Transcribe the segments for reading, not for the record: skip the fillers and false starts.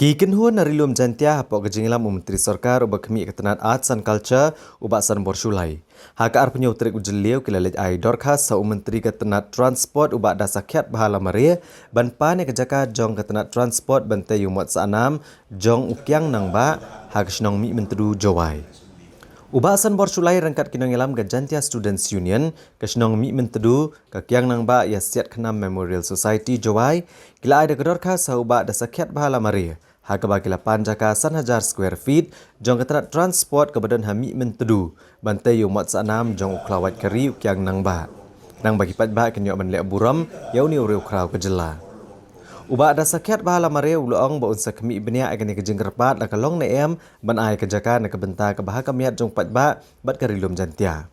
Kikin huan narilum jantia hapok kejingilam Menteri Sarkar ubah kemi ketenat Arts and Culture ubah san borsulai. Haka arpunya utrik ujeliu kilalit ai dorkas sa Menteri ketenat Transport ubah dasakyat bahala maria ban pane kejaka jong ketenat Transport bantai yumot sanam jong ukyang nang ba hak snong mi mentedu jawai. Ubah san borsulai rangkat kinong ilam ke jantia Students Union ke snong mi mentedu ke kyang nang ba ya siat kenam Memorial Society jawai kila ai dorkas sa ubah dasakyat bahala maria. Hak bagi 8 jaka 1,000 square feet jong keterat transport ke badan hami mentedu bantai yumat sanam jong uklawat keri ukyang nang ba nang bagi pat ba kenyok menlek buram yau ni uri ukraw kejela uba ada sakyat bahala mare uluong ba unsa kemi benia agani kejing kerpat la kalong na em ban ai kejaka na kebenta ke bahaka miat jong pat ba bat karilum jantia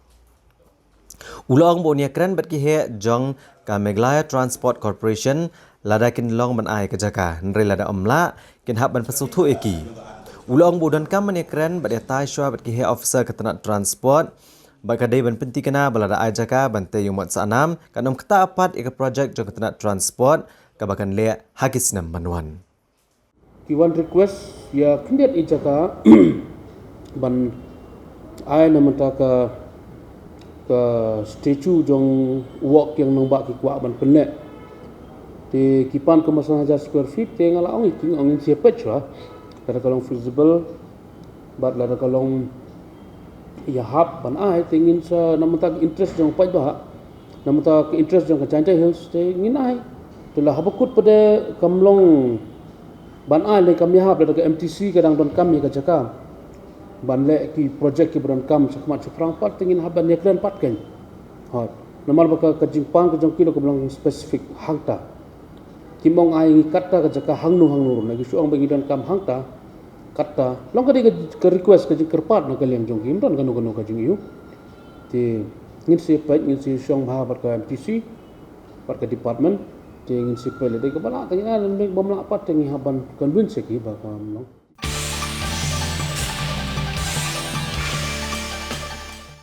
uluong ba unia kran bat ki he jong ka Meghalaya Transport Corporation lada kin long ban ai kejaka nre lada omla kin hab ban pasutu eki ulong budan kam mane kren bat tai shwa bat ki he officer ketenat transport bat kadai ban penti kena balada ai jaka bantai yumat sanam kanom keta apat eka project jong ketenat transport kabakan le hakis nam banwan Kiwan request ya kindet ijaka ban ai namata ka statue jong walk yang nang ba ki kwa ban penek di kipan ke 1,000 square feet te ngala ong iking ong siapa chwa kada kalong feasible bat la kalong ya hab ban ai tingin sa namata interest jong pai ba namata interest jong Chantai Hills te ngin ai telah habakut pada kamlong ban ai le kami hab la MTC kadang don kami ka jaka ban le ki project ki bron kam sakmat suprang pat tingin haban ne kran pat kan hot namal baka kajingpan ka jong kilo ka belong specific hangta kimong ai kata ka jaka hangnu na gisu ang bangidan kam hangta kata long ka ka request ka kerpat na kalian jong kim don kanu ka jing yu ti ngin si pat ngin si syong bha par ka MTC par ka department ti ngin si pele de ka bala tanya lan bom la pat tingi haban convince ki ba kam long